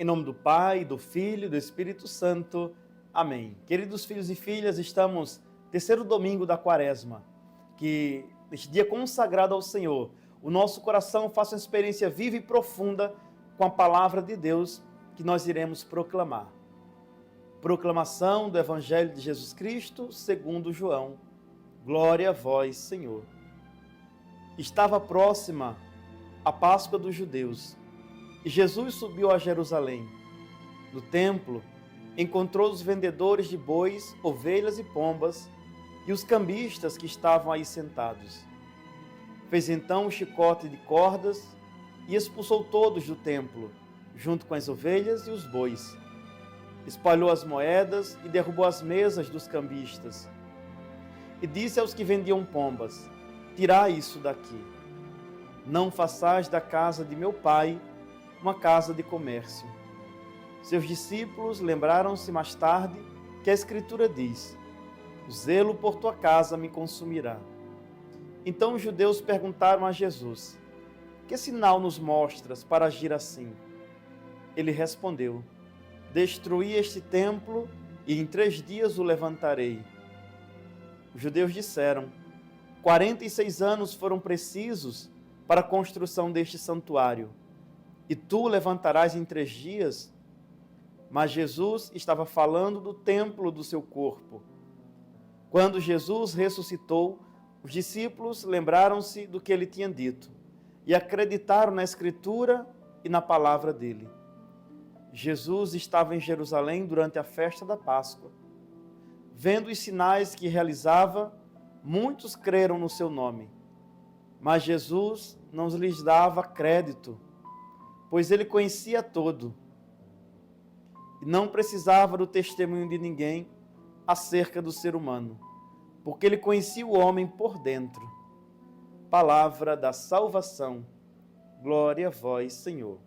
Em nome do Pai, do Filho e do Espírito Santo. Amém. Queridos filhos e filhas, estamos no terceiro domingo da Quaresma. Que neste dia consagrado ao Senhor, o nosso coração faça uma experiência viva e profunda com a palavra de Deus que nós iremos proclamar. Proclamação do Evangelho de Jesus Cristo segundo João. Glória a vós, Senhor. Estava próxima a Páscoa dos judeus e Jesus subiu a Jerusalém. No templo, encontrou os vendedores de bois, ovelhas e pombas e os cambistas que estavam aí sentados. Fez então um chicote de cordas e expulsou todos do templo, junto com as ovelhas e os bois. Espalhou as moedas e derrubou as mesas dos cambistas. E disse aos que vendiam pombas: tirai isso daqui. Não façais da casa de meu pai uma casa de comércio. Seus discípulos lembraram-se mais tarde que a Escritura diz: o zelo por tua casa me consumirá. Então os judeus perguntaram a Jesus: que sinal nos mostras para agir assim? Ele respondeu: destruí este templo e em 3 dias o levantarei. Os judeus disseram: 46 anos foram precisos para a construção deste santuário, e tu o levantarás em 3 dias? Mas Jesus estava falando do templo do seu corpo. Quando Jesus ressuscitou, os discípulos lembraram-se do que ele tinha dito e acreditaram na Escritura e na palavra dele. Jesus estava em Jerusalém durante a festa da Páscoa. Vendo os sinais que realizava, muitos creram no seu nome. Mas Jesus não lhes dava crédito, pois ele conhecia todo e não precisava do testemunho de ninguém acerca do ser humano, porque ele conhecia o homem por dentro. Palavra da salvação. Glória a vós, Senhor.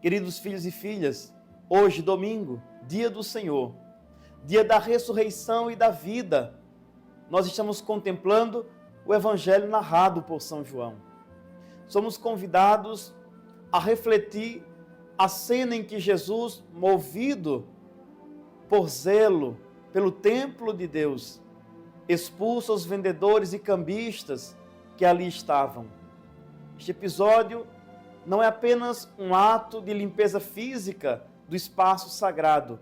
Queridos filhos e filhas, hoje, domingo, dia do Senhor, dia da ressurreição e da vida, nós estamos contemplando o Evangelho narrado por São João. Somos convidados a refletir a cena em que Jesus, movido por zelo pelo templo de Deus, expulsa os vendedores e cambistas que ali estavam. Este episódio não é apenas um ato de limpeza física do espaço sagrado,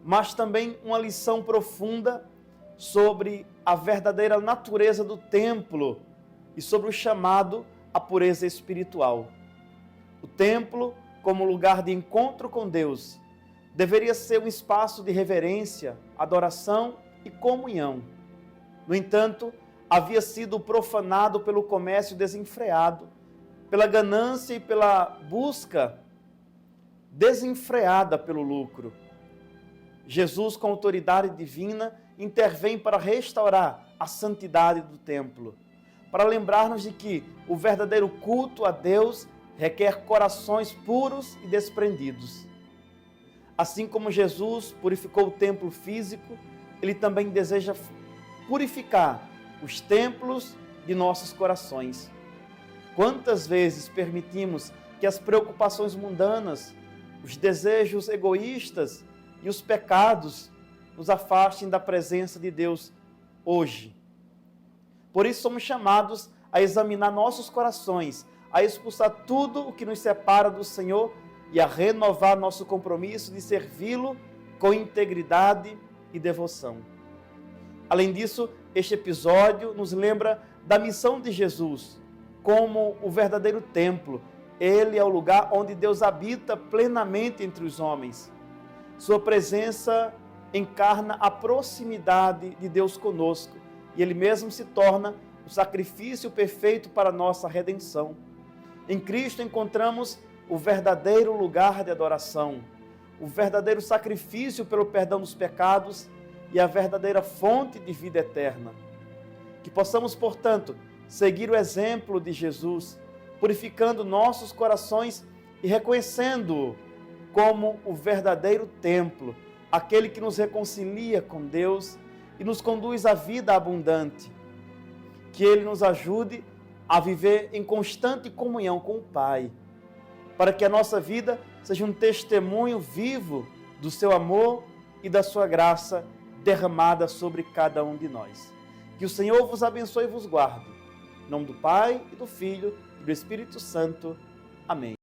mas também uma lição profunda sobre a verdadeira natureza do templo e sobre o chamado à pureza espiritual. O templo, como lugar de encontro com Deus, deveria ser um espaço de reverência, adoração e comunhão. No entanto, havia sido profanado pelo comércio desenfreado, pela ganância e pela busca desenfreada pelo lucro. Jesus, com autoridade divina, intervém para restaurar a santidade do templo, para lembrar-nos de que o verdadeiro culto a Deus requer corações puros e desprendidos. Assim como Jesus purificou o templo físico, ele também deseja purificar os templos de nossos corações. Quantas vezes permitimos que as preocupações mundanas, os desejos egoístas e os pecados nos afastem da presença de Deus hoje? Por isso somos chamados a examinar nossos corações, a expulsar tudo o que nos separa do Senhor e a renovar nosso compromisso de servi-lo com integridade e devoção. Além disso, este episódio nos lembra da missão de Jesus como o verdadeiro templo. Ele é o lugar onde Deus habita plenamente entre os homens. Sua presença encarna a proximidade de Deus conosco e Ele mesmo se torna o sacrifício perfeito para a nossa redenção. Em Cristo encontramos o verdadeiro lugar de adoração, o verdadeiro sacrifício pelo perdão dos pecados e a verdadeira fonte de vida eterna. Que possamos, portanto, seguir o exemplo de Jesus, purificando nossos corações e reconhecendo-o como o verdadeiro templo, aquele que nos reconcilia com Deus e nos conduz à vida abundante. Que Ele nos ajude a viver em constante comunhão com o Pai, para que a nossa vida seja um testemunho vivo do seu amor e da sua graça derramada sobre cada um de nós. Que o Senhor vos abençoe e vos guarde. Em nome do Pai, e do Filho, e do Espírito Santo. Amém.